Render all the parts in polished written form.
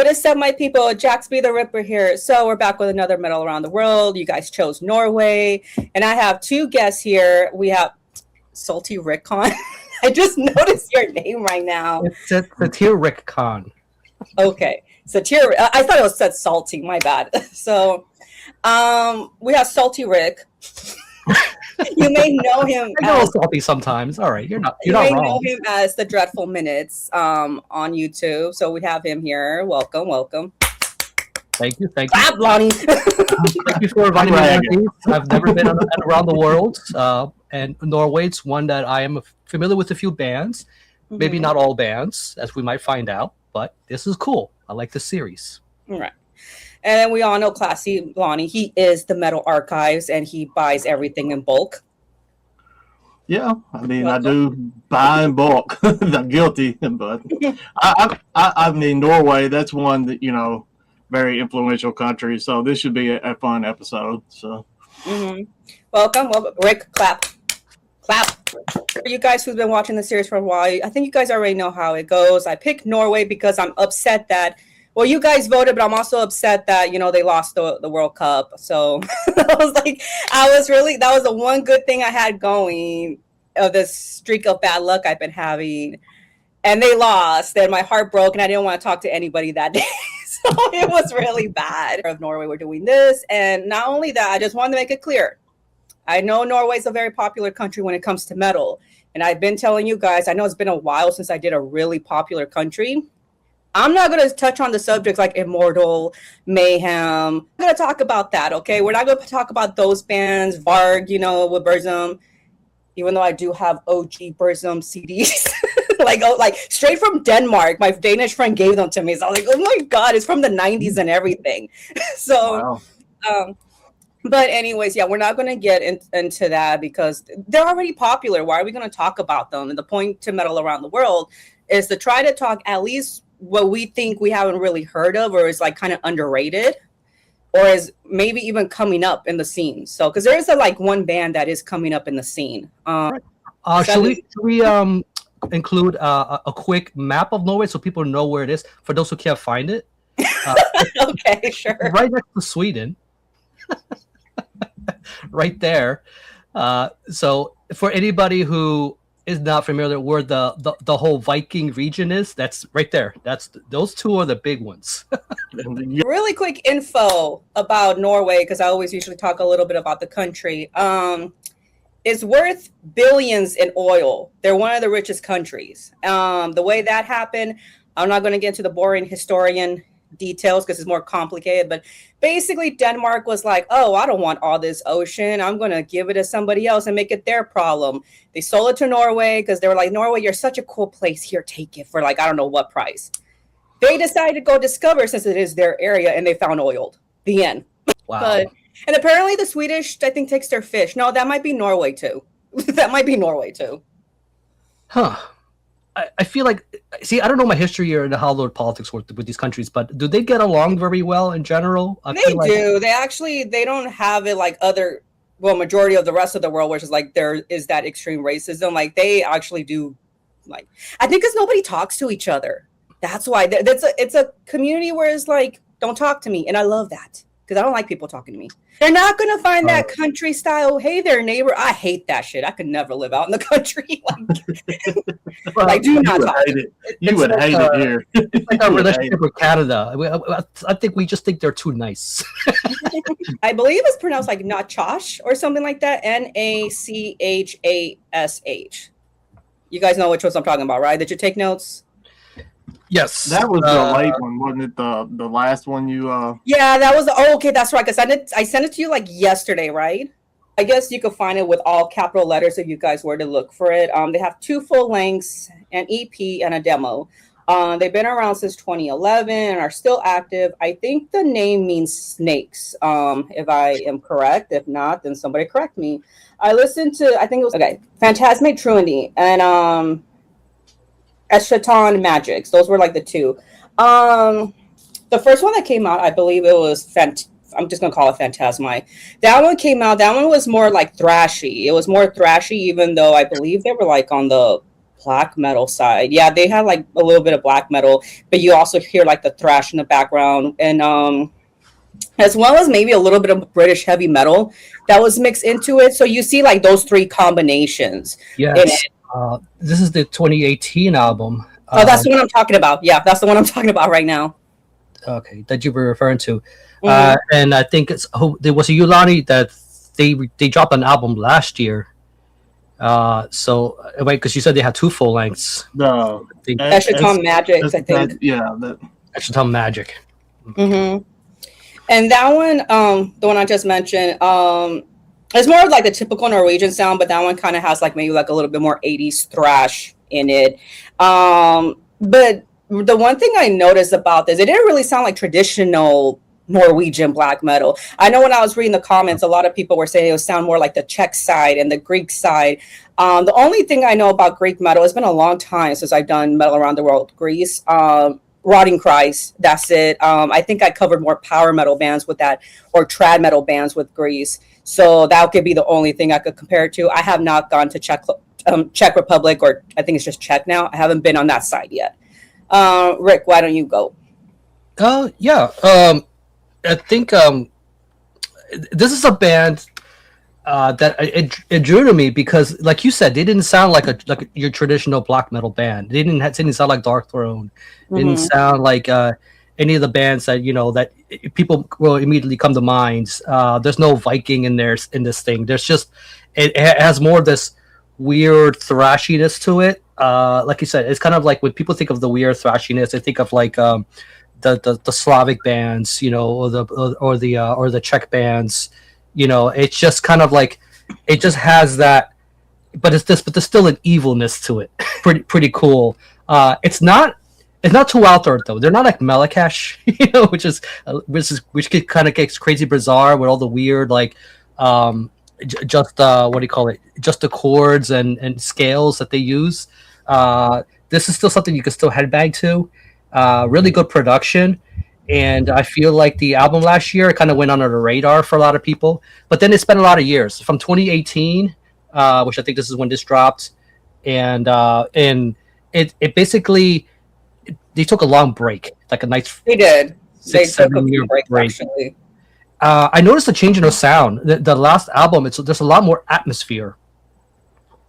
What is up, my people? JaxB.TheRipper here. So we're back with another Metal Around the World. You guys chose Norway. And I have two guests here. We have Salty Rick Khan. I just noticed your name right now. It's Satir Rick Khan. Okay. Satir. I thought it said Salty. My bad. So we have Salty Rick. You may know him. I'm a little salty sometimes. All right, you're not wrong. You may know him as the Dreadful Minutes on YouTube. So we have him here. Welcome. Thank you. Clap, Lonnie. Thank you for inviting me. I've never been around the world, and Norway's one that I am familiar with a few bands. Maybe not all bands, as we might find out. But this is cool. I like the series. All right. And we all know Classy Lonnie. He is the Metal Archives, and he buys everything in bulk. Yeah, I mean, I do buy in bulk. I'm guilty, but I mean, Norway. That's one that very influential country. So this should be a fun episode. So, Welcome, Rick. Clap. For you guys who've been watching the series for a while, I think you guys already know how it goes. I picked Norway because I'm upset that. Well, you guys voted, but I'm also upset that, they lost the World Cup. So that was the one good thing I had going of this streak of bad luck I've been having. And they lost, and my heart broke, and I didn't want to talk to anybody that day. So it was really bad. Of Norway, we're doing this. And not only that, I just wanted to make it clear. I know Norway's a very popular country when it comes to metal. And I've been telling you guys, I know it's been a while since I did a really popular country. I'm not going to touch on the subjects like Immortal, Mayhem. I'm going to talk about that, okay? We're not going to talk about those bands, Varg, with Burzum, even though I do have OG Burzum CDs. like straight from Denmark. My Danish friend gave them to me. So I was like, oh my God, it's from the 90s and everything. So, wow. But anyways, yeah, we're not going to get into that because they're already popular. Why are we going to talk about them? And the point to Metal Around the World is to try to talk at least what we think we haven't really heard of or is like kind of underrated or is maybe even coming up in the scene. So, because there is one band that is coming up in the scene. Should we include a quick map of Norway so people know where it is for those who can't find it? Okay, sure. Right next to Sweden. Right there. So for anybody who is not familiar where the whole Viking region is, that's right there. Those two are the big ones. Really quick info about Norway, because I always usually talk a little bit about the country. It's worth billions in oil. They're one of the richest countries. The way that happened, I'm not going to get into the boring historian details because it's more complicated, but basically Denmark was like, oh, I don't want all this ocean, I'm going to give it to somebody else and make it their problem. They sold it to Norway because they were like, Norway, you're such a cool place, here, take it for I don't know what price. They decided to go discover since it is their area, and they found oil. The end. Wow. And apparently the Swedish, I think, takes their fish. No, that might be Norway too. Huh. I feel like, I don't know my history or how the politics work with these countries, but do they get along very well in general? They do. They don't have it like majority of the rest of the world, which is there is that extreme racism. They actually do, I think because nobody talks to each other. That's why it's a community where it's don't talk to me. And I love that. Because I don't like people talking to me. They're not going to find that country style, hey there, neighbor. I hate that shit. I could never live out in the country. Do not talk. You would hate it here. It's like our relationship with Canada. I think we just think they're too nice. I believe it's pronounced Nachash or something like that. Nachhash. You guys know which ones I'm talking about, right? Did you take notes? Yes, that was the late one, wasn't it? The last one you. Yeah, that was. Okay, that's right. Cause I sent it to you yesterday, right? I guess you could find it with all capital letters if you guys were to look for it. They have 2 full lengths, an EP, and a demo. They've been around since 2011 and are still active. I think the name means snakes, if I am correct. If not, then somebody correct me. I listened to. I think it was Phantasmic Truandy and Eschaton Magics. Those were the 2. The first one that came out, I believe it was I'm just gonna call it Phantasmi. That one came out. That one was more thrashy. It was more thrashy, even though I believe they were on the black metal side. Yeah, they had like a little bit of black metal, but you also hear like the thrash in the background, and as well as maybe a little bit of British heavy metal that was mixed into it. So you see like those three combinations in Yes. it. This is the 2018 album. Oh, that's the one I'm talking about. Yeah, that's the one I'm talking about right now. Okay, that you were referring to. Mhm. And I think there was a Yulani that they dropped an album last year. So wait, because you said they had two full lengths. The That should come Magics, I think. yeah, that That should come Magic. Mm-hmm. And that one, the one I just mentioned, it's more of like the typical Norwegian sound, but that one kind of has like maybe like a little bit more 80s thrash in it. But the one thing I noticed about this, it didn't really sound like traditional Norwegian black metal. I know when I was reading the comments, a lot of people were saying it would sound more like the Czech side and the Greek side. The only thing I know about Greek metal, it's been a long time since I've done metal around the world, Greece. Rotting Christ, that's it. I think I covered more power metal bands with that, or trad metal bands with Greece. So that could be the only thing I could compare it to. I have not gone to Czech Republic, or I think it's just Czech now. I haven't been on that side yet. Rick, why don't you go? Yeah. I think this is a band that it drew to me because, like you said, they didn't sound like your traditional black metal band. They didn't sound like Dark Throne. Didn't sound like any of the bands that that people will immediately come to mind. There's no Viking in there in this thing. There's just it has more of this weird thrashiness to it. Like you said, it's kind of like when people think of the weird thrashiness, they think of like the Slavic bands, or the Czech bands. It's just kind of like it just has that, but there's still an evilness to it. pretty cool. It's not too out there though. They're not like Malakesh, which kind of gets crazy bizarre with all the weird like just what do you call it? Just the chords and scales that they use. This is still something you can still headbang to. Really good production. And I feel like the album last year kind of went under the radar for a lot of people. But then it spent a lot of years from 2018, which I think this is when this dropped, and it basically they took a long break, like a nice. They did. They took a 7-year break, break. actually. I noticed a change in the sound. The last album, there's a lot more atmosphere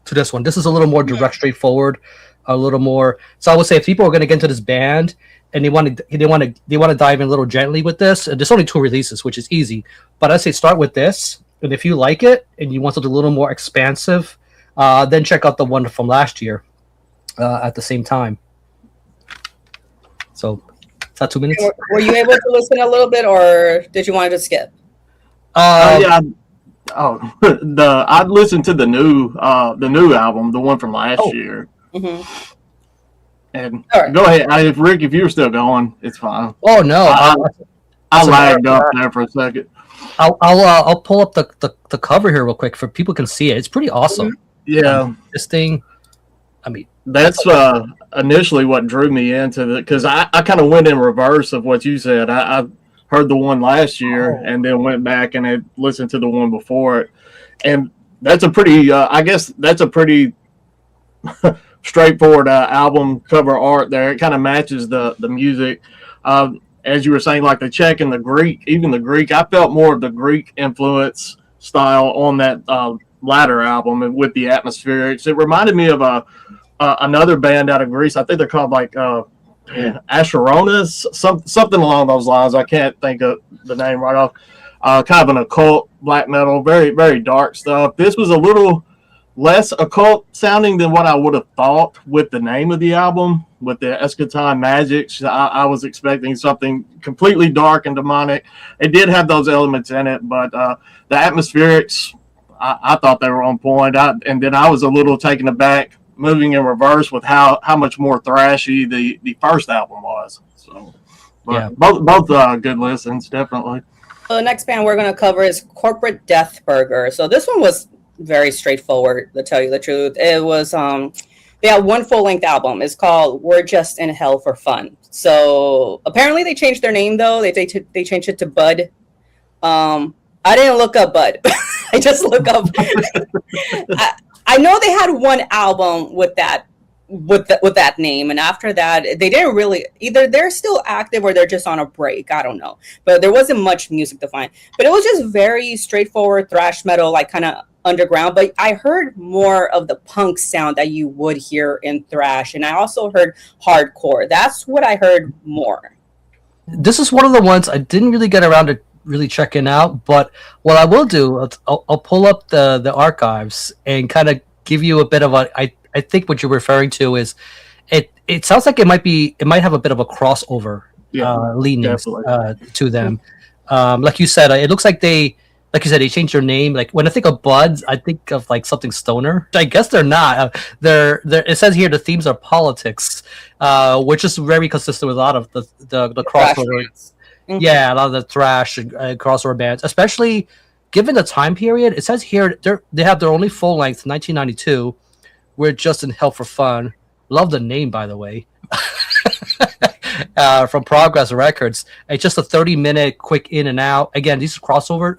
to this one. This is a little more direct, straightforward, a little more. So I would say if people are going to get into this band and they want to dive in a little gently with this, and there's only 2 releases, which is easy. But I'd say start with this, and if you like it and you want something a little more expansive, then check out the one from last year at the same time. So, is that 2 minutes? Were you able to listen a little bit, or did you want to skip? yeah. I'd listened to the new album, the one from last year. Mm-hmm. And Right. Go ahead, if Rick, if you're still going, it's fine. Oh no, I lagged up there for a second. I'll pull up the cover here real quick for people can see it. It's pretty awesome. Yeah, This thing, I mean, that's initially what drew me into it, because I kind of went in reverse of what you said. I heard the one last year and then went back and had listened to the one before it, and that's a pretty I guess that's a pretty straightforward album cover art there. It kind of matches the music. As you were saying, like the Czech and the Greek, even the Greek, I felt more of the Greek influence style on that latter album, and with the atmospherics. It reminded me of another band out of Greece. I think they're called like Asheronis, something along those lines. I can't think of the name right off. Kind of an occult black metal, very, very dark stuff. This was a little less occult sounding than what I would have thought with the name of the album, with the Eschaton Magics. I was expecting something completely dark and demonic. It did have those elements in it, but the atmospherics, I thought they were on point. And then I was a little taken aback, moving in reverse with how much more thrashy the first album was. So, but Yeah. both good listens, definitely. So the next band we're going to cover is Corporate Death Burger. So this one was very straightforward, to tell you the truth. It was they had one full-length album. It's called We're Just in Hell for Fun. So apparently they changed their name though. They changed it to Bud. I didn't look up Bud. I just look up I know they had one album with that with that name. And after that, they didn't really, either they're still active or they're just on a break. I don't know. But there wasn't much music to find. But it was just very straightforward thrash metal, like kind of underground. But I heard more of the punk sound that you would hear in thrash. And I also heard hardcore. That's what I heard more. This is one of the ones I didn't really get around to really checking out, but what I will do, I'll pull up the archives and kind of give you a bit of I think what you're referring to is it sounds like it might have a bit of a crossover leanings to them. Like you said, it looks like they changed their name. Like when I think of Buds, I think of like something stoner. I guess they're not. They're it says here the themes are politics, which is very consistent with a lot of the crossover. Mm-hmm. Yeah, a lot of the thrash and crossover bands, especially given the time period. It says here they have their only full length, 1992. We're just in Hell for Fun. Love the name, by the way. From Progress Records. It's just a 30-minute quick in and out. Again, these crossover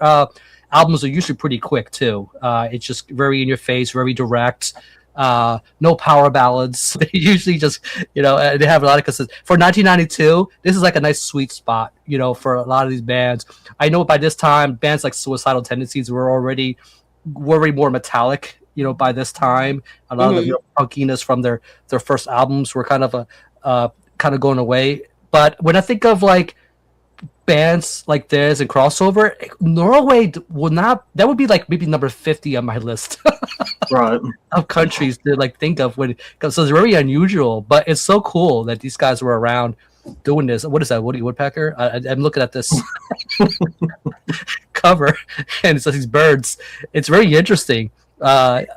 albums are usually pretty quick too. It's just very in your face, very direct. No power ballads. They usually just, they have a lot of consistency. For 1992, this is like a nice sweet spot, for a lot of these bands. I know by this time, bands like Suicidal Tendencies were already more metallic. By this time, a lot of the real punkiness from their first albums were kind of going away. But when I think of like bands like this and crossover, Norway that would be like maybe number 50 on my list right of countries to like think of because it's very unusual, but it's so cool that these guys were around doing this. What is that, Woody Woodpecker? I'm looking at this cover and it's like these birds. It's very interesting. I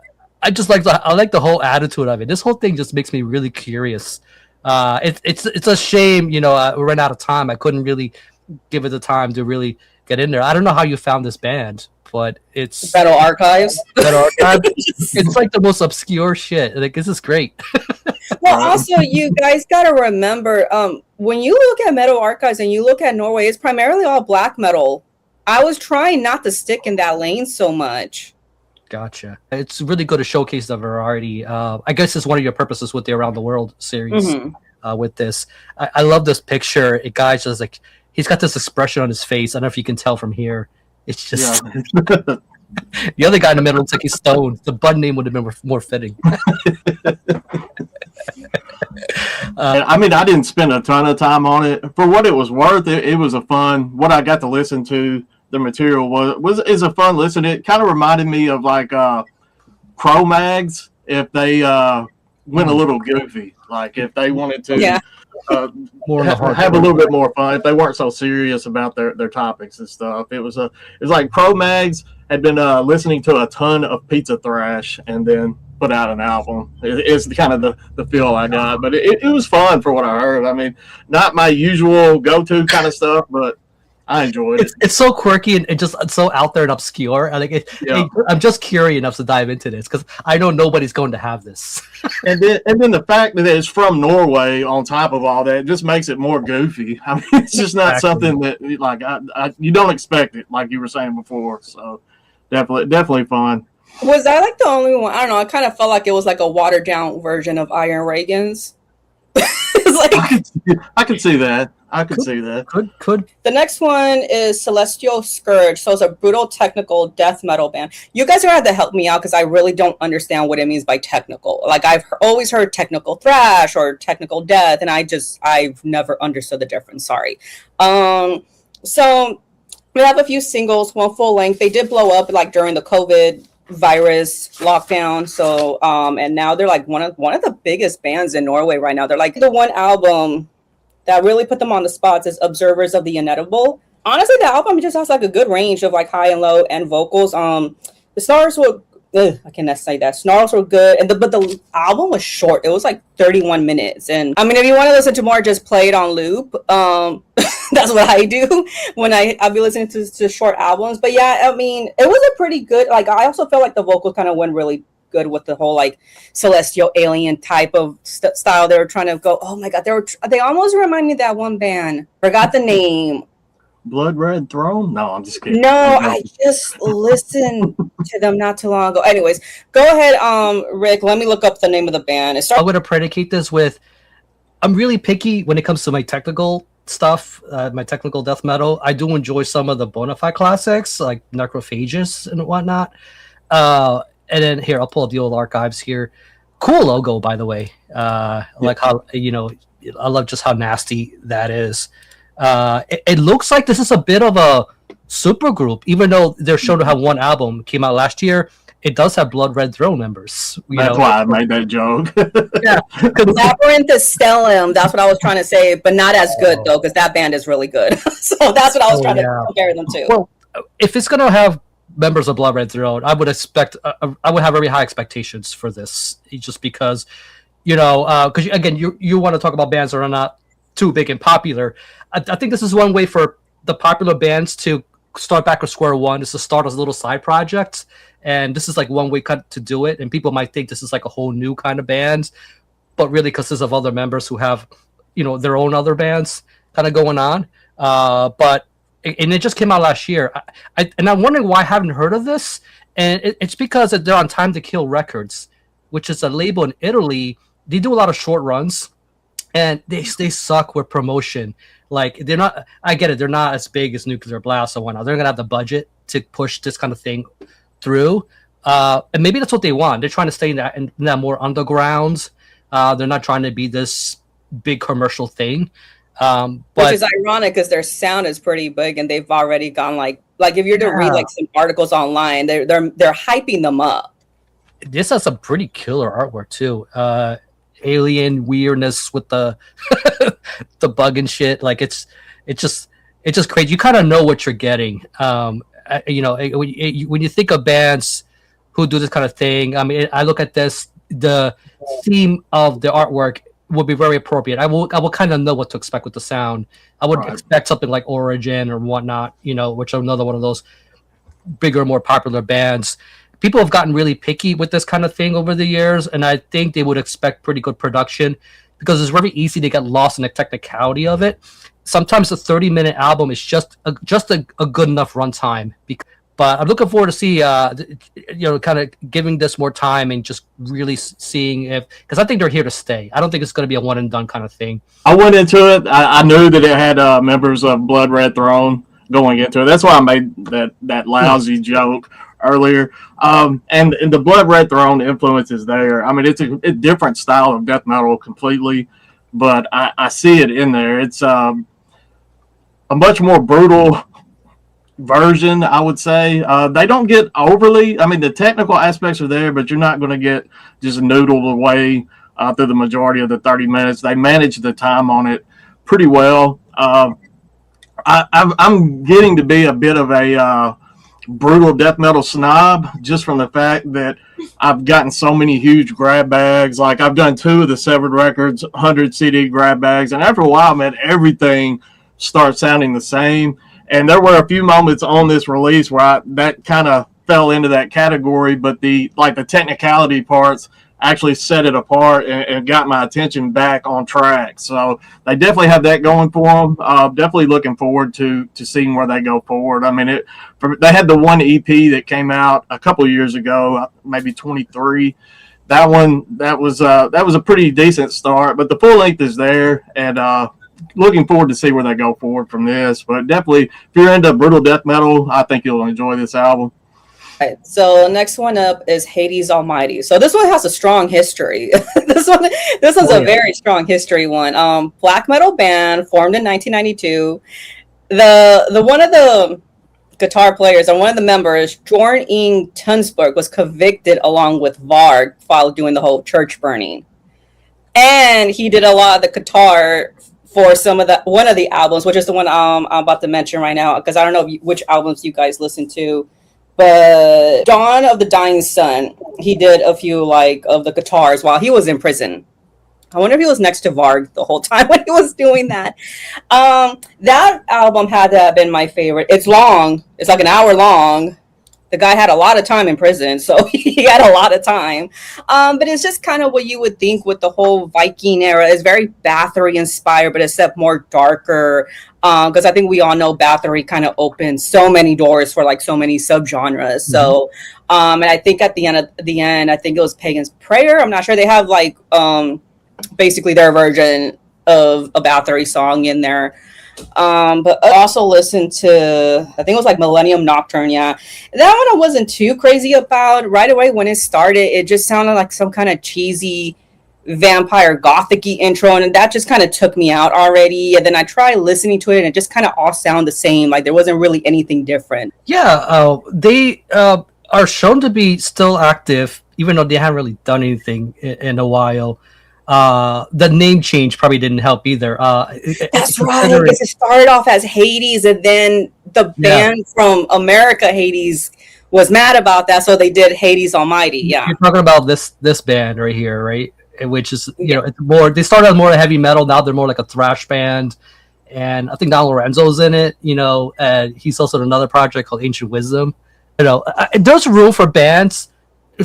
just like the whole attitude of it. This whole thing just makes me really curious. It's a shame, we ran out of time. I couldn't really give it the time to really get in there. I don't know how you found this band, but it's Metal Archives. It's like the most obscure shit. Like, this is great. Well, also you guys gotta remember, when you look at Metal Archives and you look at Norway, it's primarily all black metal. I was trying not to stick in that lane so much. Gotcha. It's really good to showcase the variety. I guess it's one of your purposes with the Around the World series. With this, I love this picture. A guy's just like, he's got this expression on his face. I don't know if you can tell from here. It's just the other guy in the middle looks like he's stoned. The Bud name would have been more fitting. I mean, I didn't spend a ton of time on it. For what it was worth, it was a fun. What I got to listen to, the material is a fun listen. It kind of reminded me of like Cro-Mags if they went a little goofy, like if they wanted to have a little bit more fun, if they weren't so serious about their topics and stuff. It was like Cro-Mags had been listening to a ton of pizza thrash and then put out an album. It's kind of the feel I got, but it was fun for what I heard. I mean, not my usual go-to kind of stuff, but I enjoyed it. It's so quirky and just so out there and obscure. I'm just curious enough to dive into this because I know nobody's going to have this. and then the fact that it's from Norway on top of all that just makes it more goofy. I mean, it's just not something that like you don't expect it, like you were saying before. So definitely fun. Was that like the only one? I don't know. I kind of felt like it was like a watered down version of Iron Reagan's. I could see that. I could see that. Could. The next one is Celestial Scourge. So it's a brutal technical death metal band. You guys are going to have to help me out because I really don't understand what it means by technical. Like I've always heard technical thrash or technical death, and I've never understood the difference. Sorry. So we have a few singles, one full length. They did blow up like during the COVID virus lockdown. So and now they're like one of the biggest bands in Norway right now. They're like the one album that really put them on the spots is Observers of the Inedible. Honestly, the album just has like a good range of like high and low and vocals. The snarls were I cannot say that. Snarls were good, but the album was short. It was like 31 minutes. And I mean, if you want to listen to more, just play it on loop. That's what I do when I'll be listening to short albums. But yeah, I mean, it was a pretty good, like, I also felt like the vocals kind of went really good with the whole like celestial alien type of style. They were trying to go, oh my God, they almost remind me of that one band. Forgot the name. Blood Red Throne? No, I'm just kidding. No, I just listened to them not too long ago. Anyways, go ahead, Rick. Let me look up the name of the band. I'm going to predicate this with, I'm really picky when it comes to my technical stuff, my technical death metal. I do enjoy some of the bona fide classics like Necrophagus and whatnot. And then here, I'll pull up the old archives here. Cool logo, by the way. Like how, I love just how nasty that is. It looks like this is a bit of a super group, even though they're shown to have one album came out last year. It does have Blood Red Throne members. That's why I made that joke. Yeah, Labyrinth is Stellum. That's what I was trying to say, but not as good though, because that band is really good. So that's what I was trying to compare them to. Well, if it's gonna have members of Blood Red Throne, I would expect, I would have very high expectations for this, just because, because again, you want to talk about bands that are not too big and popular. I think this is one way for the popular bands to start back at square one, is to start as a little side project. And this is like one way cut to do it. And people might think this is like a whole new kind of band, but really consists of other members who have, their own other bands kind of going on. And it just came out last year. And I'm wondering why I haven't heard of this. And it's because they're on Time to Kill Records, which is a label in Italy. They do a lot of short runs, and they suck with promotion. Like, they're not, I get it, they're not as big as Nuclear Blast or whatnot. They're gonna have the budget to push this kind of thing through, and maybe that's what they want. They're trying to stay in that more underground. They're not trying to be this big commercial thing, which is ironic because their sound is pretty big, and they've already gone like if you're to read like some articles online, they're hyping them up. This has some pretty killer artwork too. Alien weirdness with the the bug and shit. Like it's just crazy. You kind of know what you're getting. When you think of bands who do this kind of thing, I mean, I look at this, the theme of the artwork would be very appropriate. I will kind of know what to expect with the sound. I would expect something like Origin or whatnot, which are another one of those bigger, more popular bands. People have gotten really picky with this kind of thing over the years, and I think they would expect pretty good production because it's very easy to get lost in the technicality of it. Sometimes a 30-minute album is just a good enough runtime. But I'm looking forward to see, kind of giving this more time and just really seeing because I think they're here to stay. I don't think it's going to be a one and done kind of thing. I went into it. I knew that it had members of Blood Red Throne going into it. That's why I made that lousy joke earlier. And the Blood Red Throne influence is there. I mean, it's a different style of death metal completely, but I see it in there. It's a much more brutal version, I would say. They don't get overly, I mean, the technical aspects are there, but you're not going to get just noodled away through the majority of the 30 minutes. They manage the time on it pretty well. I'm getting to be a bit of a brutal death metal snob just from the fact that I've gotten so many huge grab bags. Like, I've done 2 of the Severed Records 100 CD grab bags, and after a while, man, everything starts sounding the same. And there were a few moments on this release where that kind of fell into that category, but the technicality parts actually set it apart and got my attention back on track. So they definitely have that going for them. Definitely looking forward to seeing where they go forward. I mean, they had the one EP that came out a couple of years ago, maybe 23. That was a pretty decent start, but the full length is there, and looking forward to see where they go forward from this. But definitely, if you're into brutal death metal, I think you'll enjoy this album. Right, so next one up is Hades Almighty. So this one has a strong history. this one's a very strong history one. Black metal band formed in 1992. The one of the guitar players and one of the members, Jorn Ing Tunsberg, was convicted along with Varg while doing the whole church burning, and he did a lot of the guitar for one of the albums, which is the one I'm about to mention right now, because I don't know which albums you guys listen to. But Dawn of the Dying Sun, he did a few of the guitars while he was in prison. I wonder if he was next to Varg the whole time when he was doing that. That album had to have been my favorite. It's long. It's like an hour long. The guy had a lot of time in prison, so he had a lot of time. But it's just kind of what you would think with the whole Viking era. It's very Bathory inspired, but except more darker. because I think we all know Bathory kind of opened so many doors for like so many subgenres. So, and I think at the end, I think it was Pagan's Prayer. I'm not sure. They have like basically their version of a Bathory song in there. But I also listened to, I think it was like Millennium Nocturne. Yeah, that one I wasn't too crazy about. Right away when it started, it just sounded like some kind of cheesy vampire gothic-y intro, and that just kind of took me out already. And then I tried listening to it, and it just kind of all sound the same. Like there wasn't really anything different. Yeah, they are shown to be still active, even though they haven't really done anything in a while. The name change probably didn't help either. That's right. Because it started off as Hades, and then the band from America, Hades, was mad about that, so they did Hades Almighty. Yeah, you're talking about this band right here, right? Which is, it's more. They started out more heavy metal. Now they're more like a thrash band, and I think Don Lorenzo's in it. And he's also in another project called Ancient Wisdom. There's room for bands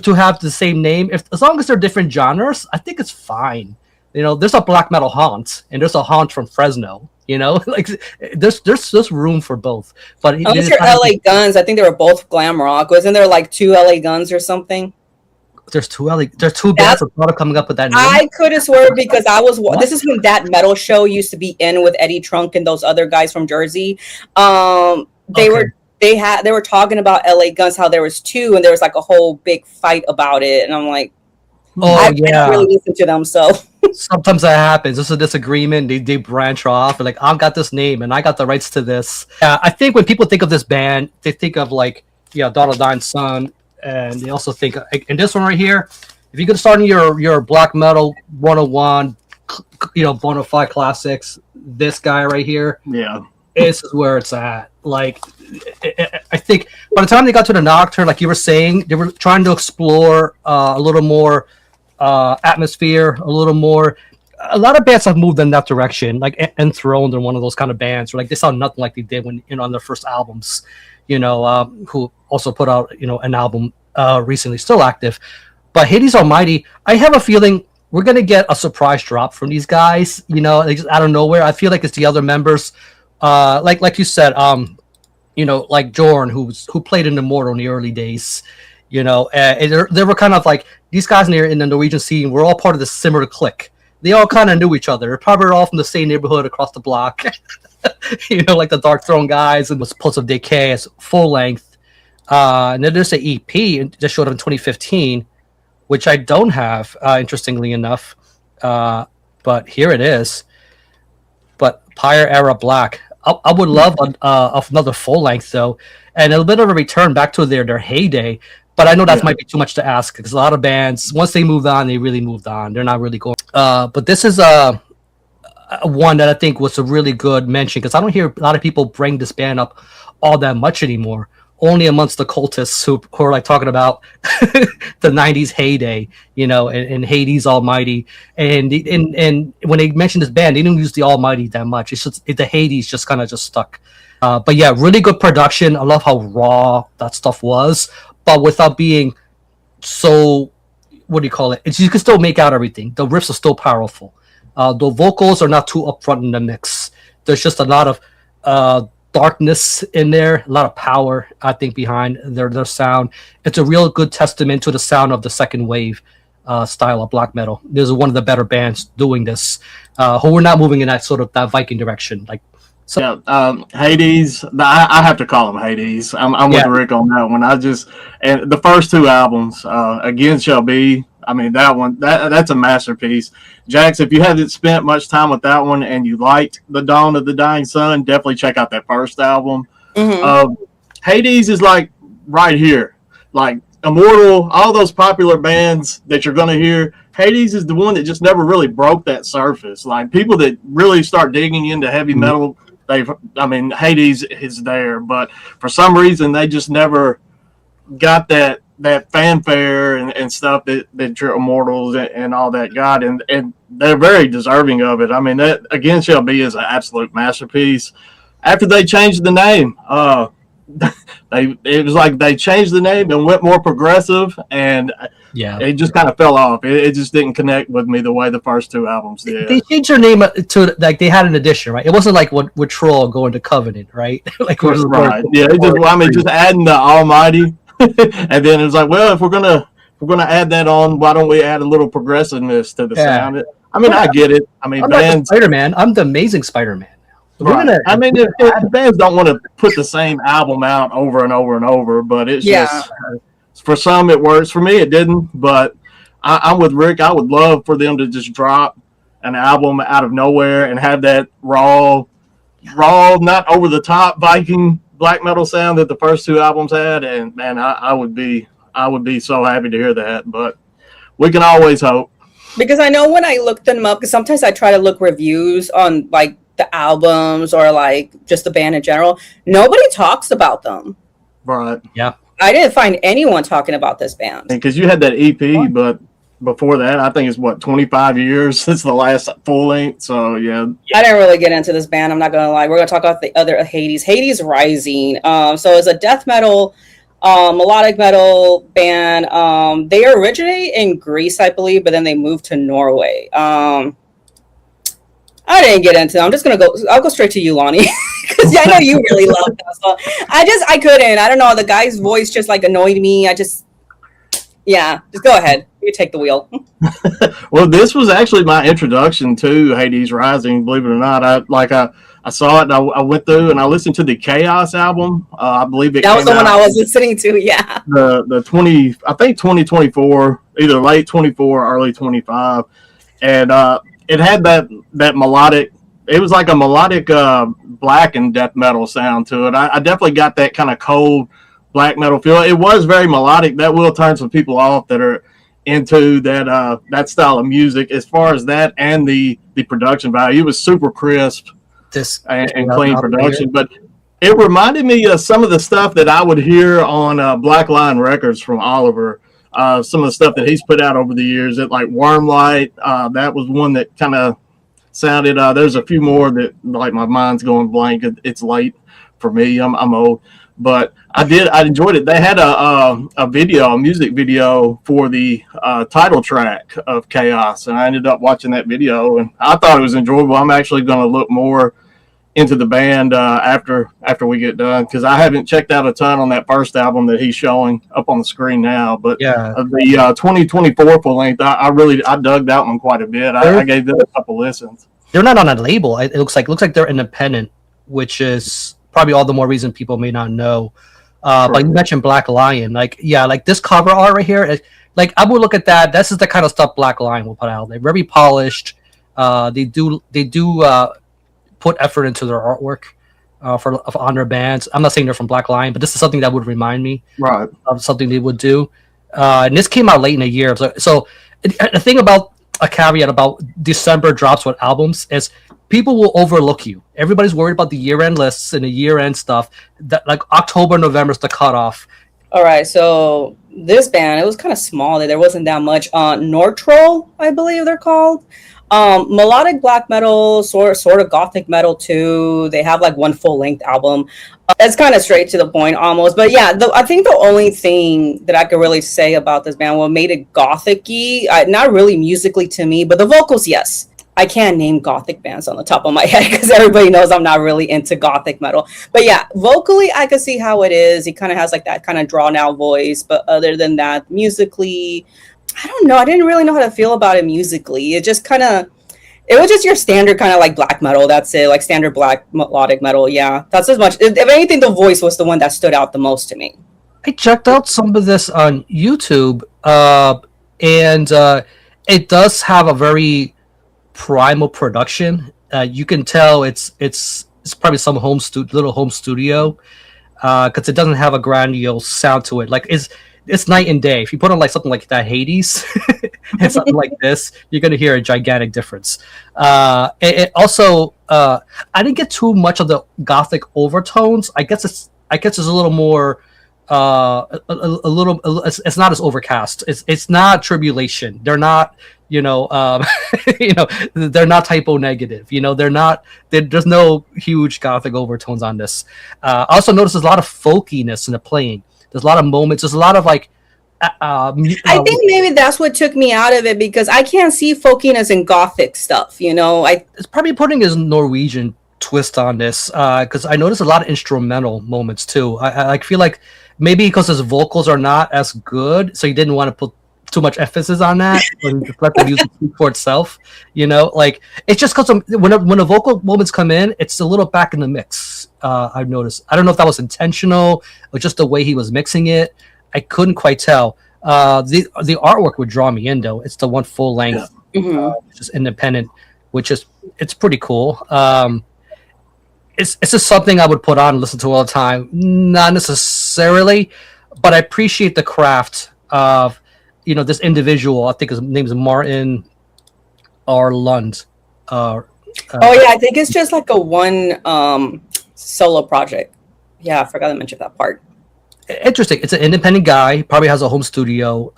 to have the same name, as long as they're different genres. I think it's fine. There's a black metal haunt, and there's a haunt from Fresno. Like there's room for both. But unless you're LA Guns, I think they were both glam rock. Wasn't there like 2 LA Guns or something? There's two bands that thought of coming up with that name. I could have sworn, because this is when That Metal Show used to be in with Eddie Trunk and those other guys from Jersey. They were talking about LA Guns, how there was 2, and there was like a whole big fight about it. And I'm like, I can't really listen to them. So sometimes that happens. There's a disagreement. They branch off. They're like, I've got this name and I got the rights to this. I think when people think of this band, they think of like, Donald Dine's Son. And they also think, in this one right here, if you could start in your black metal 101, bona fide classics, this guy right here, this is where it's at. Like, I think by the time they got to the Nocturne, like you were saying, they were trying to explore a little more atmosphere, a little more. A lot of bands have moved in that direction, like Enthroned and one of those kind of bands, where like they sound nothing like they did when on their first albums. Who also put out, an album recently, still active. But Hades Almighty, I have a feeling we're going to get a surprise drop from these guys, like just out of nowhere. I feel like it's the other members, like you said, like Jorn, who played in Immortal in the early days, and they were kind of like, these guys in the Norwegian scene were all part of the similar clique. They all kind of knew each other. They're probably all from the same neighborhood across the block. Like the Dark Throne guys and the Pulse of Decay as full length. And then there's an EP that showed up in 2015, which I don't have, interestingly enough. But here it is. But Pyre Era Black. I would love another full length, though, and a bit of a return back to their heyday. But I know that might be too much to ask, because a lot of bands, once they moved on, they really moved on. They're not really going. But this is one that I think was a really good mention, because I don't hear a lot of people bring this band up all that much anymore. Only amongst the cultists who are like talking about the 90s heyday, and Hades Almighty. And when they mentioned this band, they didn't use the Almighty that much. It's just the Hades just kind of just stuck. But yeah, really good production. I love how raw that stuff was, but without being so, what do you call it? You can still make out everything. The riffs are still powerful. The vocals are not too upfront in the mix. There's just a lot of darkness in there, a lot of power, I think, behind their sound. It's a real good testament to the sound of the second wave style of black metal. This is one of the better bands doing this, who were not moving in that sort of that Viking direction. Like, Hades. I have to call them Hades. I'm with Rick on that one. And the first 2 albums, Again Shall Be. I mean, that one, that's a masterpiece. Jax, if you haven't spent much time with that one and you liked The Dawn of the Dying Sun, definitely check out that first album. Hades is like right here. Like Immortal, all those popular bands that you're going to hear, Hades is the one that just never really broke that surface. Like people that really start digging into heavy metal, Hades is there. But for some reason, they just never got that fanfare and stuff that your Immortals and all that got, and they're very deserving of it. I mean, that Again Shall Be is an absolute masterpiece. After they changed the name, it was like they changed the name and went more progressive, and it just kind of fell off. It just didn't connect with me the way the first two albums did. They changed their name to like they had an addition, right? It wasn't like what with Troll going to Covenant, right? Like right, yeah. Just adding the Almighty, and then it was like, well, if we're gonna add that on, why don't we add a little progressiveness to the sound? I mean, I get it. I mean, I'm bands, Spider-Man. I'm the Amazing Spider-Man. Right. I mean, if bands don't want to put the same album out over and over and over, but it's just for some it works. For me, it didn't. But I'm with Rick. I would love for them to just drop an album out of nowhere and have that raw, not over the top Viking black metal sound that the first two albums had. And man, I would be so happy to hear that. But we can always hope. Because I know when I look them up, because sometimes I try to look reviews on like the albums or like just the band in general, nobody talks about them. Right. Yeah. I didn't find anyone talking about this band. Because you had that EP, but before that, I think it's 25 years since the last full length. So yeah. I didn't really get into this band. I'm not going to lie. We're going to talk about the other Hades Rising. So it's a death metal, melodic metal band. They originate in Greece, I believe, but then they moved to Norway. I didn't get into it. I'll go straight to you, Lonnie, because I know you really love them. So I couldn't. I don't know. The guy's voice just like annoyed me. Just go ahead. You take the wheel. Well, this was actually my introduction to Hades Rising. Believe it or not, I saw it. And I went through and I listened to the Chaos album. I believe that was the one I was listening to. Yeah. The 2024, either late 24 or early 25, and it had that melodic. It was like a melodic black and death metal sound to it. I definitely got that kind of cold black metal feel. It was very melodic. That will turn some people off that are into that style of music. As far as that and the production value, it was super crisp and clean production. But it reminded me of some of the stuff that I would hear on Black Lion Records from Oliver. Some of the stuff that he's put out over the years, like Wormlight, that was one that kind of sounded. There's a few more that like my mind's going blank. It's late for me. I'm old, but I enjoyed it. They had a music video for the title track of Chaos, and I ended up watching that video, and I thought it was enjoyable. I'm actually going to look more into the band after we get done, because I haven't checked out a ton on that first album that he's showing up on the screen now. But the 2024 full length, I dug that one quite a bit. I gave it a couple listens. They're not on a label. It looks like they're independent, which is probably all the more reason people may not know. Like you mentioned Black Lion, like this cover art right here, like I would look at that. This is the kind of stuff Black Lion will put out. They're very polished. They do put effort into their artwork on their bands. I'm not saying they're from Black Lion, but this is something that would remind me of something they would do. And this came out late in the year. So the thing about a caveat about December drops with albums is people will overlook you. Everybody's worried about the year-end lists and the year-end stuff. That like October, November is the cutoff. All right, so this band, it was kind of small. There wasn't that much. Nortroll, I believe they're called. Melodic black metal, sort of gothic metal too. They have like one full-length album. It's kind of straight to the point almost. But yeah, I think the only thing that I could really say about this band, what made it gothic-y, not really musically to me, but the vocals, yes. I can't name gothic bands on the top of my head because everybody knows I'm not really into gothic metal. But yeah, vocally, I could see how it is. He kind of has like that kind of drawn out voice. But other than that, musically, I don't know. I didn't really know how to feel about it musically. It just it was just your standard kind of like black metal. That's it. Like standard black melodic metal. Yeah, that's as much. If anything, the voice was the one that stood out the most to me. I checked out some of this on YouTube, and it does have a very primal production. You can tell it's probably some little home studio, because it doesn't have a grandiose sound to it. Like it's night and day. If you put on like something like that Hades and something like this, you're gonna hear a gigantic difference. It also I didn't get too much of the gothic overtones. I guess it's a little more it's not as overcast. It's not tribulation. They're not You know, you know, they're not typo negative. You know, there's no huge gothic overtones on this. I also noticed there's a lot of folkiness in the playing. There's a lot of moments. There's a lot of like. I think maybe that's what took me out of it, because I can't see folkiness in gothic stuff. You know, it's probably putting his Norwegian twist on this, because I noticed a lot of instrumental moments too. I feel like maybe because his vocals are not as good, so he didn't want to put too much emphasis on that, and just let the music speak for itself. You know, like it's just because when the vocal moments come in, it's a little back in the mix. I've noticed. I don't know if that was intentional or just the way he was mixing it. I couldn't quite tell. The artwork would draw me in though. It's the one full length, just independent, it's pretty cool. It's just something I would put on and listen to all the time. Not necessarily, but I appreciate the craft of, you know, this individual. I think his name is Martin R. Lund. oh yeah, I think it's just like a one solo project. Yeah, I forgot to mention that part. Interesting. It's an independent guy. Probably has a home studio.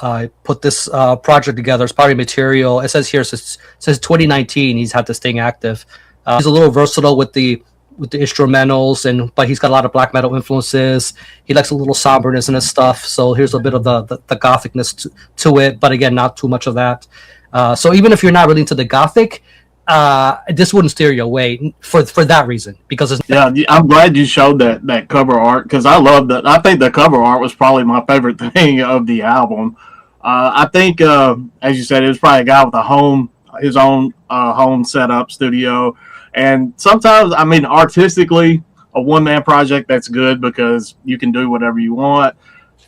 Put this project together. It's probably material. It says here since 2019 he's had this thing active. He's a little versatile with the instrumentals, but he's got a lot of black metal influences. He likes a little somberness in his stuff. So here's a bit of the gothicness to it, but again, not too much of that. So even if you're not really into the gothic, this wouldn't steer you away for that reason, because it's I'm glad you showed that cover art, because I love that. I think the cover art was probably my favorite thing of the album. I think, as you said, it was probably a guy with his own home setup studio. And sometimes, I mean, artistically, a one-man project, that's good because you can do whatever you want.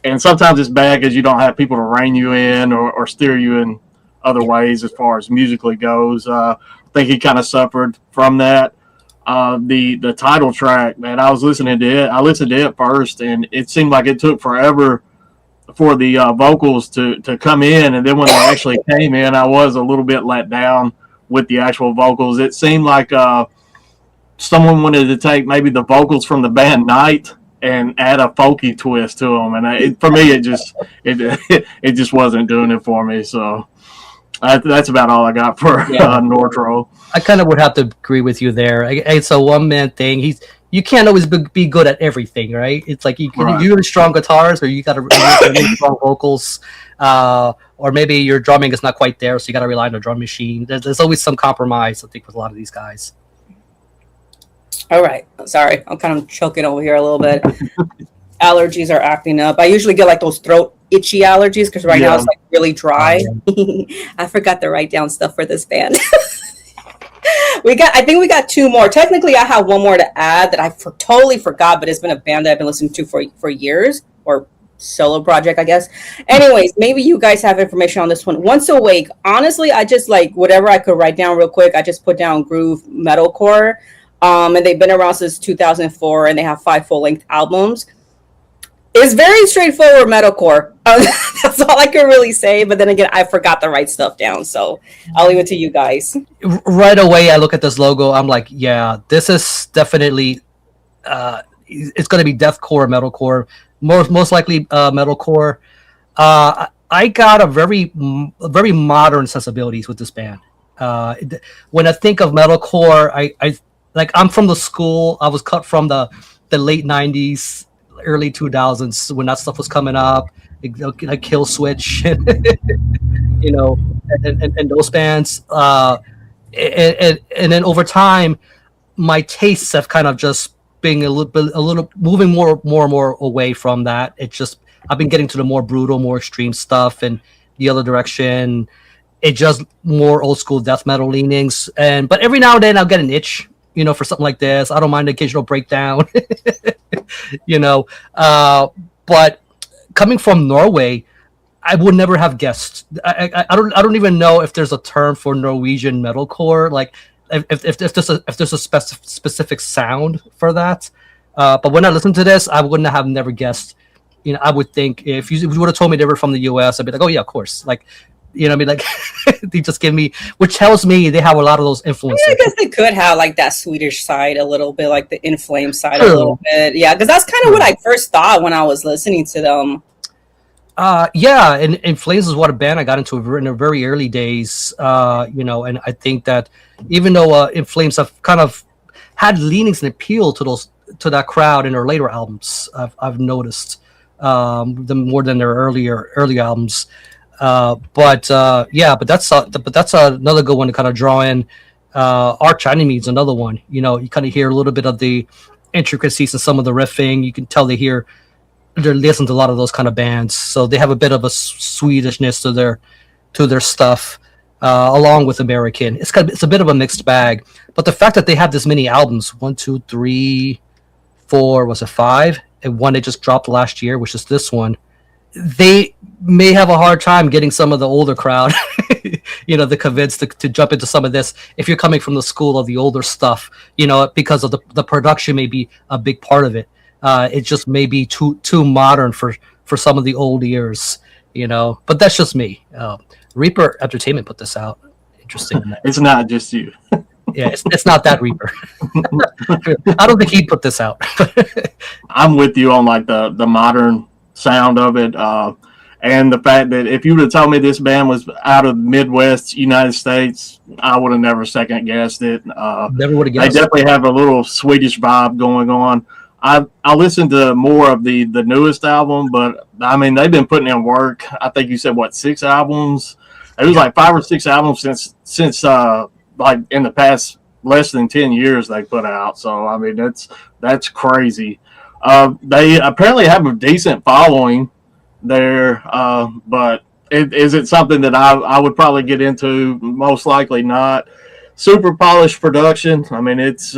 And sometimes it's bad because you don't have people to rein you in or steer you in other ways as far as musically goes. I think he kind of suffered from that. The title track, man, I listened to it first, and it seemed like it took forever for the vocals to come in. And then when they actually came in, I was a little bit let down with the actual vocals. It seemed like someone wanted to take maybe the vocals from the band Night and add a folky twist to them, and for me, it just wasn't doing it for me. So that's about all I got for Nordro. I kind of would have to agree with you there. It's a one man thing. You can't always be good at everything, right? It's like you have strong guitars, or you got to really strong vocals. Or maybe your drumming is not quite there, so you got to rely on a drum machine. There's always some compromise, I think, with a lot of these guys. All right. Sorry. I'm kind of choking over here a little bit. Allergies are acting up. I usually get like those throat itchy allergies because right now it's like really dry. I forgot to write down stuff for this band. I think we got two more. Technically, I have one more to add that I totally forgot, but it's been a band that I've been listening to for years, or solo project, I guess. Anyways, maybe you guys have information on this one. Once Awake, honestly, I just like whatever I could write down real quick. I just put down groove metalcore, and they've been around since 2004, and they have 5 full-length albums. It's very straightforward metalcore. That's all I can really say. But then again, I forgot to write stuff down, so I'll leave it to you guys. Right away, I look at this logo. I'm like, yeah, this is definitely. It's going to be deathcore, metalcore, most likely metalcore. I got a very modern sensibilities with this band. When I think of metalcore, I'm from the school. I was cut from the late '90s. Early 2000s when that stuff was coming up, like Kill Switch, and those bands. And then over time, my tastes have kind of just been a little moving more and more away from that. I've been getting to the more brutal, more extreme stuff, and the other direction. It just more old school death metal leanings. But every now and then I'll get an itch, for something like this. I don't mind the occasional breakdown, but coming from Norway, I would never have guessed. I don't even know if there's a term for Norwegian metalcore, like if there's a specific sound for that. But when I listened to this, I wouldn't have never guessed. I would think if you would have told me they were from the US, I'd be like, oh yeah, of course. Like, they just give me, which tells me they have a lot of those influences. I guess they could have like that Swedish side a little bit, like the In-Flame side a little bit. Yeah, because that's kind of what I first thought when I was listening to them. Yeah, and Flames is what a band I got into in the very early days. And I think that even though In Flames have kind of had leanings and appeal to that crowd in their later albums, I've noticed them more than their early albums. But that's another good one to kind of draw in. Arch Enemy's another one. You kind of hear a little bit of the intricacies in some of the riffing. You can tell they listen to a lot of those kind of bands, so they have a bit of a Swedishness to their stuff, along with American. It's a bit of a mixed bag, but the fact that they have this many albums, 1, 2, 3, 4, was it 5, and one they just dropped last year, which is this one, they may have a hard time getting some of the older crowd, to convince to jump into some of this if you're coming from the school of the older stuff, because of the production may be a big part of it. It just may be too modern for some of the old ears, But that's just me. Reaper Entertainment put this out. Interesting. It's not just you. Yeah, it's not that Reaper. I don't think he put this out. I'm with you on like the modern sound of it, and the fact that if you would have told me this band was out of Midwest United States, I would have never second guessed it. Never would have guessed. They definitely have a little Swedish vibe going on. I listened to more of the newest album, but I mean they've been putting in work. I think you said 6 albums. It was like 5 or 6 albums since like in the past less than 10 years they put out. So I mean that's crazy. They apparently have a decent following there, but is it something that I would probably get into? Most likely not. Super polished production. I mean it's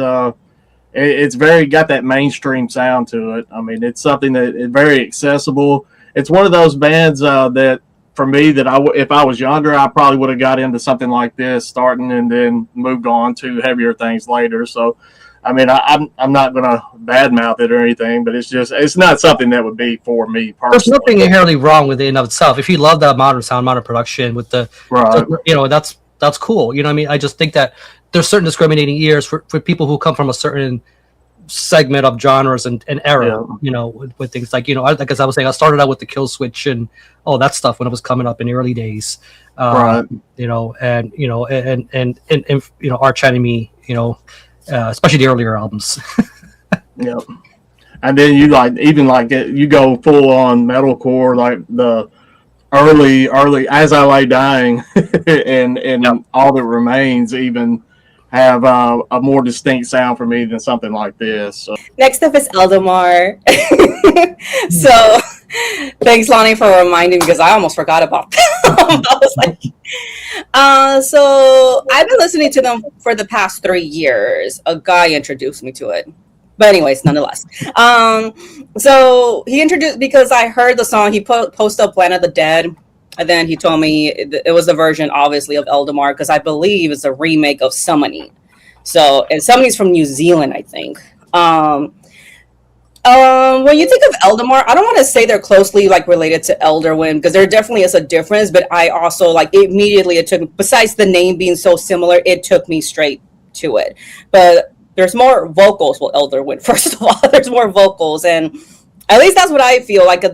very got that mainstream sound to it. I mean, it's something that is very accessible. It's one of those bands that, for me, that if I was younger, I probably would have got into something like this, starting and then moved on to heavier things later. So, I mean, I'm not going to badmouth it or anything, but it's not something that would be for me personally. There's nothing inherently wrong with it in and of itself. If you love that modern sound, modern production with that's cool. I mean, I just think that there's certain discriminating ears for people who come from a certain segment of genres and era, with things like, like as I was saying, I started out with the Kill Switch and all that stuff when it was coming up in the early days. And Arch Enemy, especially the earlier albums. Yeah. And then you go full on metalcore, like the early As I Lay Dying and All That Remains even have a more distinct sound for me than something like this. So. Next up is Eldamar. So thanks, Lonnie, for reminding me because I almost forgot about them. I was like, so I've been listening to them for the past 3 years. A guy introduced me to it. But anyways, nonetheless. So he introduced, because I heard the song, he posted up Land of the Dead. And then he told me it was a version, obviously, of Eldamar, because I believe it's a remake of Summoning. And Summoning's from New Zealand, I think. When you think of Eldamar, I don't want to say they're closely related to Elderwind, because there definitely is a difference. But I also immediately it took, besides the name being so similar, it took me straight to it. But there's more vocals with Elderwind. First of all, there's more vocals, and at least that's what I feel like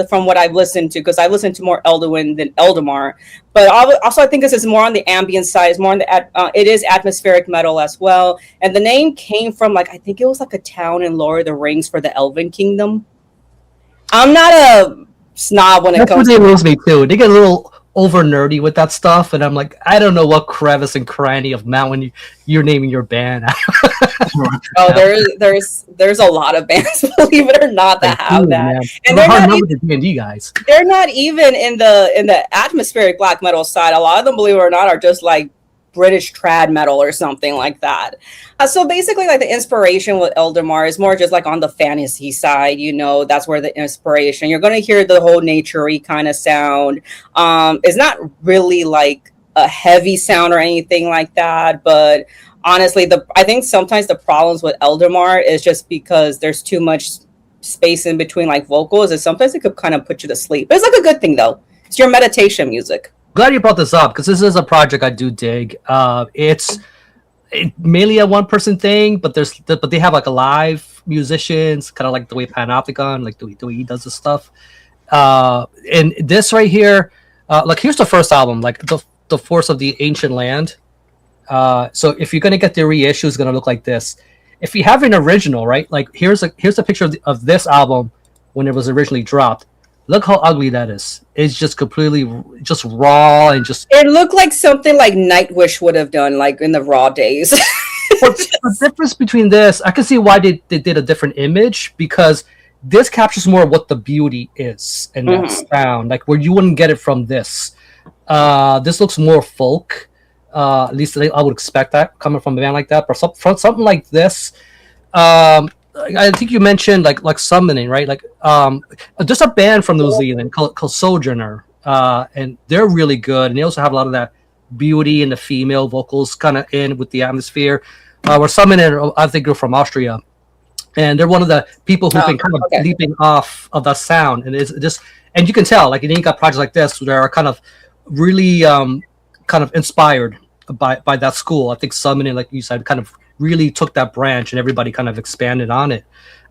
from what I've listened to, because I listened to more Elderwind than Eldamar. But also, I think this is more on the ambient side. It's more on it is atmospheric metal as well. And the name came from I think it was a town in Lord of the Rings for the Elven Kingdom. I'm not a snob when it comes. That's what they lose me too. They get a little over nerdy with that stuff, and I'm like, I don't know what crevice and cranny of mountain you're naming your band. Oh, there's a lot of bands, believe it or not, that have that, man. And they're not even the D&D guys. They're not even in the atmospheric black metal side. A lot of them, believe it or not, are just British trad metal or something like that. So basically, the inspiration with Eldamar is more just on the fantasy side. That's where the inspiration. You're going to hear the whole nature-y kind of sound. It's not really a heavy sound or anything like that, but honestly, I think sometimes the problems with Eldamar is just because there's too much space in between vocals, and sometimes it could kind of put you to sleep. It's a good thing though. It's your meditation music. Glad you brought this up, because this is a project I do dig. It's mainly a one-person thing, but they have live musicians, kind of like the way Panopticon, the way he does this stuff. And this right here, like here's the first album, like the Force of the Ancient Land. So if you're gonna get the reissue, it's gonna look like this. If you have an original, right? Like here's a picture of this album when it was originally dropped. Look how ugly that is. It's just completely just raw and just. It looked like something like Nightwish would have done, like in the raw days. The difference between this, I can see why they did a different image, because this captures more of what the beauty is and that sound, like where you wouldn't get it from this. This looks more folk. At least I would expect that coming from a band like that. But from something like this, I think you mentioned like Summoning, right? Like just a band from New Zealand called Sojourner, and they're really good, and they also have a lot of that beauty and the female vocals kind of in with the atmosphere. We're Summoning, I think they're from Austria, and they're one of the people who've been kind of leaping off of that sound, and it's just, and you can tell, like, you got projects like this that are kind of really kind of inspired by that school. I think Summoning, like you said, kind of really took that branch, and everybody kind of expanded on it.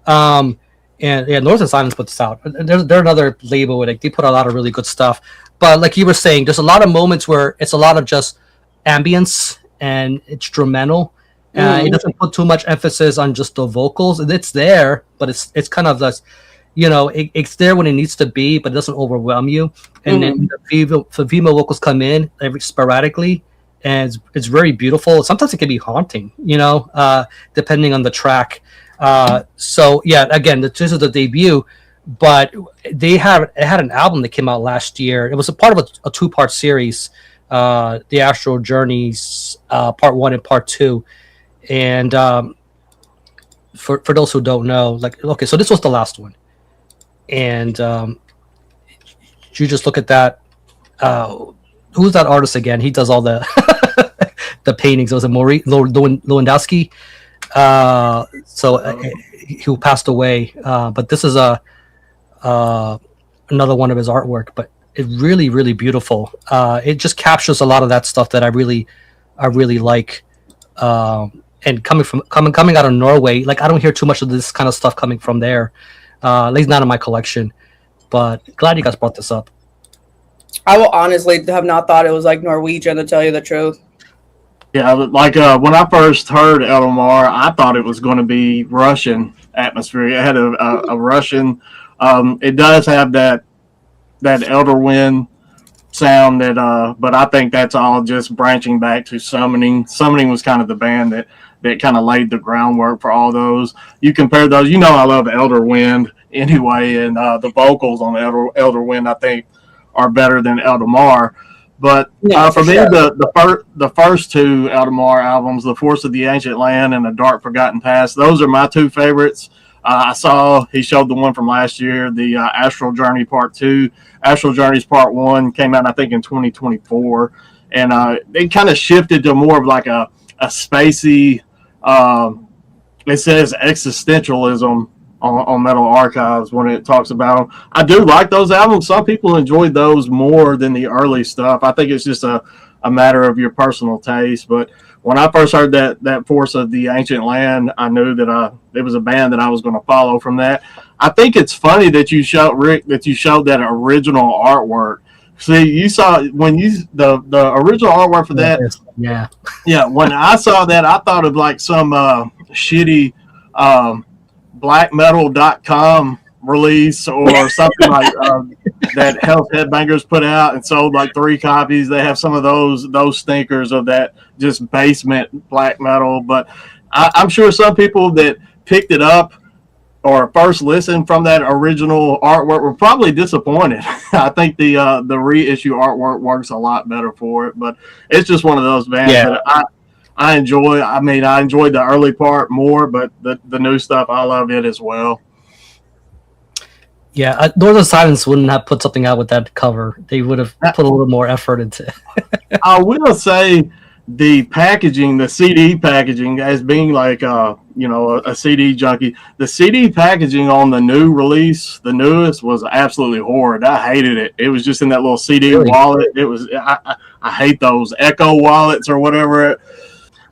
And yeah, Northern Silence put this out. They're another label where, like, they put a lot of really good stuff. But like you were saying, there's a lot of moments where it's a lot of just ambience and instrumental. It doesn't put too much emphasis on just the vocals. It's there, but it's kind of this, it's there when it needs to be, but it doesn't overwhelm you. And then the female vocals come in every sporadically, and it's very beautiful. Sometimes it can be haunting, depending on the track. So yeah, again, this is the debut, but it had an album that came out last year. It was a part of a 2-part series, the Astral Journeys, part 1 and part 2. And for those who don't know, like, okay, so this was the last one, and you just look at that. Who's that artist again? He does all the the paintings. It was a Lewandowski. Who passed away. But this is another one of his artwork. But it really, really beautiful. It just captures a lot of that stuff that I really like. And coming out of Norway, like, I don't hear too much of this kind of stuff coming from there. At least not in my collection. But glad you guys brought this up. I will honestly have not thought it was like Norwegian, to tell you the truth. Yeah, like when I first heard Elmar, I thought it was going to be Russian atmosphere. It had a Russian. It does have that Elder Wind sound but I think that's all just branching back to Summoning. Summoning was kind of the band that kind of laid the groundwork for all those. You compare those, I love Elder Wind anyway, and the vocals on Elder Wind, I think, are better than Eldamar. But for me, the first 2 Eldamar albums, The Force of the Ancient Land and The Dark Forgotten Past, those are my 2 favorites. I saw he showed the one from last year, the Astral Journey Part 2. Astral Journeys Part 1 came out, I think, in 2024. And they kind of shifted to more of like a spacey, it says existentialism on Metal Archives when it talks about them. I do like those albums. Some people enjoyed those more than the early stuff. I think it's just a matter of your personal taste. But when I first heard that Force of the Ancient Land, I knew that it was a band that I was going to follow from that. I think it's funny that you showed, Rick, that you showed that original artwork. See, you saw the original artwork for that. Yeah. When I saw that, I thought of like some shitty blackmetal.com release or something like that Health Headbangers put out and sold like 3 copies. They have some of those stinkers of that just basement black metal. But I'm sure some people that picked it up or first listened from that original artwork were probably disappointed. I think the reissue artwork works a lot better for it. But it's just one of those bands that I enjoy. I mean, I enjoyed the early part more, but the new stuff, I love it as well. Yeah, Northern Silence wouldn't have put something out with that cover. They would have put a little more effort into it. I will say the packaging, the CD packaging, as being like, a CD junkie, the CD packaging on the new release, the newest, was absolutely horrid. I hated it. It was just in that little CD wallet. It was, I hate those Echo wallets or whatever.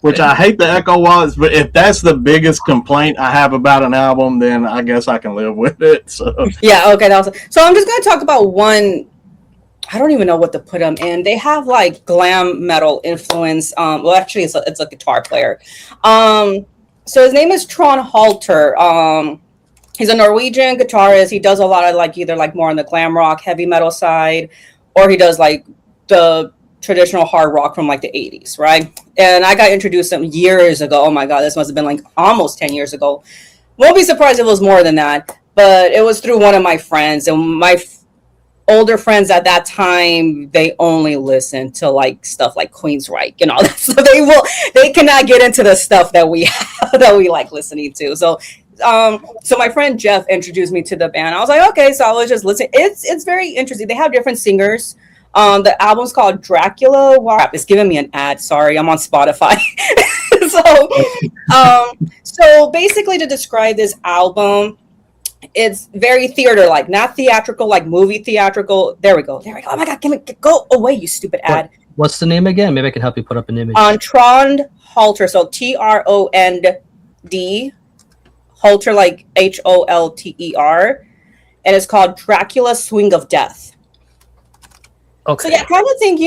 which I hate the echo was, but if that's the biggest complaint I have about an album, then I guess I can live with it. So Yeah, okay. So I'm just going to talk about one. I don't even know what to put them in. They have like glam metal influence. Well, actually, it's a guitar player. So his name is Tron Halter. He's a Norwegian guitarist. He does a lot of like either like more on the glam rock, heavy metal side, or he does like the traditional hard rock from like the 80s, right? And I got introduced to him years ago. Oh my God, this must have been like almost 10 years ago. Won't be surprised if it was more than that, but it was through one of my friends. And my older friends at that time, they only listened to like stuff like Queensryche and all that. So they cannot get into the stuff that we that we like listening to. So my friend Jeff introduced me to the band. I was like, okay, so I was just listening. It's very interesting. They have different singers. The album's called Dracula. Wow, it's giving me an ad. Sorry, I'm on Spotify. So basically, to describe this album, it's very theater-like, not theatrical, like movie theatrical. There we go. Oh my God, go away, you stupid ad. What's the name again? Maybe I can help you put up an image. Tron Halter, so TROND, Halter like HOLTER, and it's called Dracula Swing of Death. Okay. So yeah, I kind of think,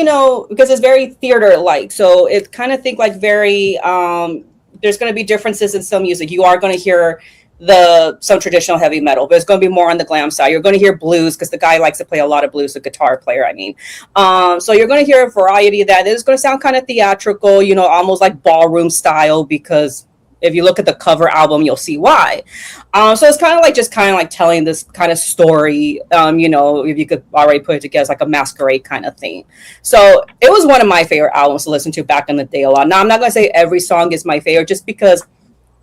because it's very theater-like, so it kind of think like very, there's going to be differences in some music. You are going to hear some traditional heavy metal, but it's going to be more on the glam side. You're going to hear blues because the guy likes to play a lot of blues, the guitar player, I mean. So you're going to hear a variety of that. It's going to sound kind of theatrical, almost like ballroom style, because if you look at the cover album, you'll see why. So it's kind of like telling this kind of story, if you could already put it together as like a masquerade kind of thing. So it was one of my favorite albums to listen to back in the day a lot. Now, I'm not going to say every song is my favorite, just because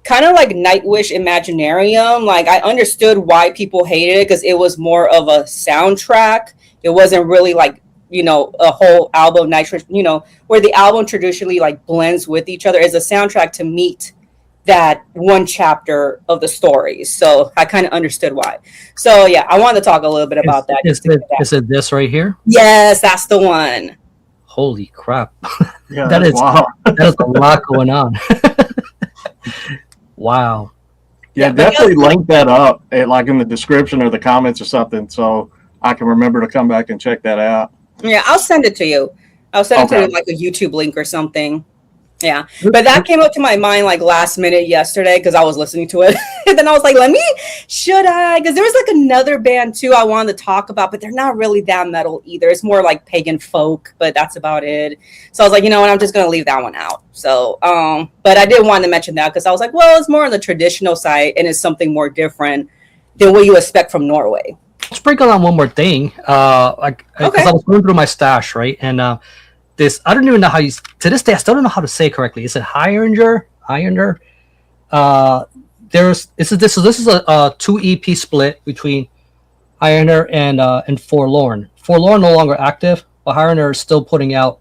kind of like Nightwish Imaginarium, like I understood why people hated it, because it was more of a soundtrack. It wasn't really like, a whole album, Nightwish, where the album traditionally like blends with each other as a soundtrack to meet that one chapter of the story. So I kind of understood why. So yeah, I wanted to talk a little bit about that. Is it this right here? Yes, that's the one. Holy crap. yeah, that is a lot going on. Wow. Yeah, definitely link that up, like in the description or the comments or something, so I can remember to come back and check that out. Yeah, I'll send it to you. I'll send it to you like a YouTube link or something. Yeah, but that came up to my mind like last minute yesterday because I was listening to it. And then I was like, should I? Because there was like another band too I wanted to talk about, but they're not really that metal either. It's more like pagan folk, but that's about it. So I was like, what, I'm just going to leave that one out. So, but I did want to mention that because I was like, well, it's more on the traditional side and it's something more different than what you expect from Norway. I'll sprinkle on one more thing. Because I was going through my stash, right? And I don't even know how to this day, I still don't know how to say it correctly. Is it Highlander? This is a 2 EP split between Highlander and Forlorn. Forlorn no longer active, but Highlander is still putting out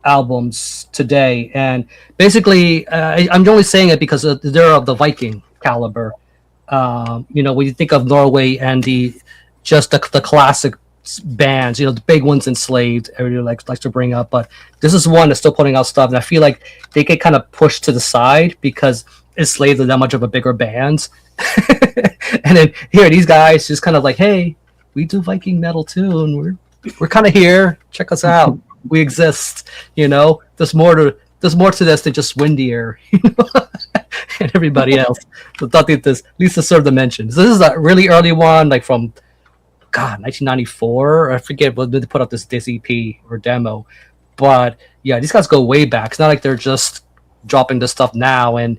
albums today. And basically, I'm only saying it because they're of the Viking caliber. When you think of Norway and the classic bands, the big ones, Enslaved, everybody likes to bring up, but this is one that's still putting out stuff, and I feel like they get kind of pushed to the side because Enslaved are that much of a bigger bands. And then here these guys just kind of like, hey, we do Viking metal too, and we're kind of here, check us out, we exist. There's more to this than just Windier, and everybody else. So I thought that at least deserved the mention. So this is a really early one, like from 1994. I forget when they put up this EP or demo, but yeah, these guys go way back. It's not like they're just dropping this stuff now and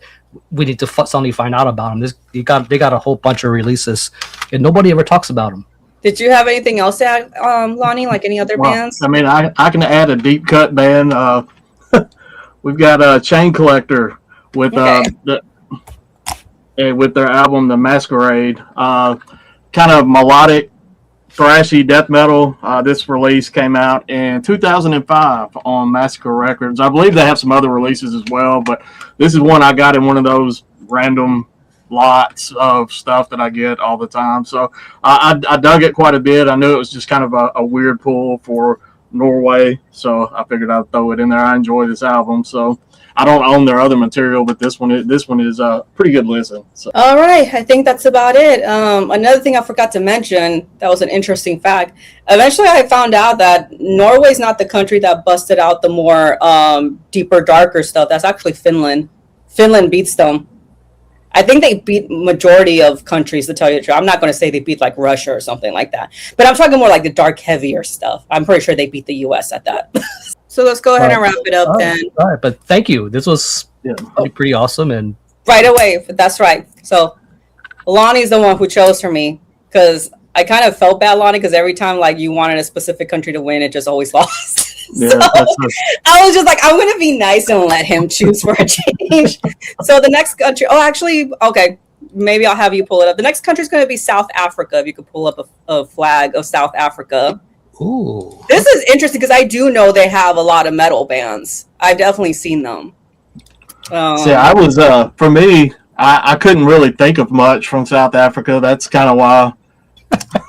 we need to suddenly find out about them. They got a whole bunch of releases and nobody ever talks about them. Did you have anything else to add, Lonnie? Like any other bands? I mean, I can add a deep cut band. We've got a Chain Collector with with their album The Masquerade. Kind of melodic, thrashy death metal. This release came out in 2005 on Massacre Records. I believe they have some other releases as well, but this is one I got in one of those random lots of stuff that I get all the time. So I dug it quite a bit. I knew it was just kind of a weird pull for Norway, so I figured I'd throw it in there. I enjoy this album. So I don't own their other material, but this one is a pretty good listen. So. All right, I think that's about it. Another thing I forgot to mention that was an interesting fact. Eventually, I found out that Norway's not the country that busted out the more deeper, darker stuff. That's actually Finland. Finland beats them. I think they beat majority of countries, to tell you the truth. I'm not going to say they beat like Russia or something like that, but I'm talking more like the dark, heavier stuff. I'm pretty sure they beat the U.S. at that. So let's go ahead and wrap it up then. All right, but thank you. This was pretty awesome. And right away, that's right. So Lonnie's the one who chose for me because I kind of felt bad, Lonnie, because every time like you wanted a specific country to win, it just always lost. Yeah, so I was just like, I'm going to be nice and let him choose for a change. So the next country, actually, okay, maybe I'll have you pull it up. The next country is going to be South Africa. If you could pull up a flag of South Africa. Ooh. This is interesting because I do know they have a lot of metal bands. I've definitely seen them. See, I was for me, I couldn't really think of much from South Africa. That's kind of why.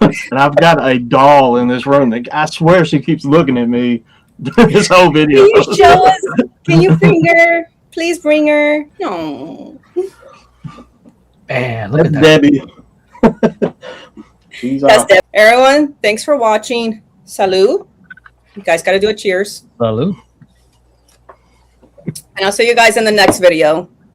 And I've got a doll in this room that I swear she keeps looking at me during this whole video. Can you show us? Can you bring her? Please bring her. No. Man, look at that. Debbie. That's Debbie. Everyone, thanks for watching. Salud. You guys got to do a cheers. Salud. And I'll see you guys in the next video.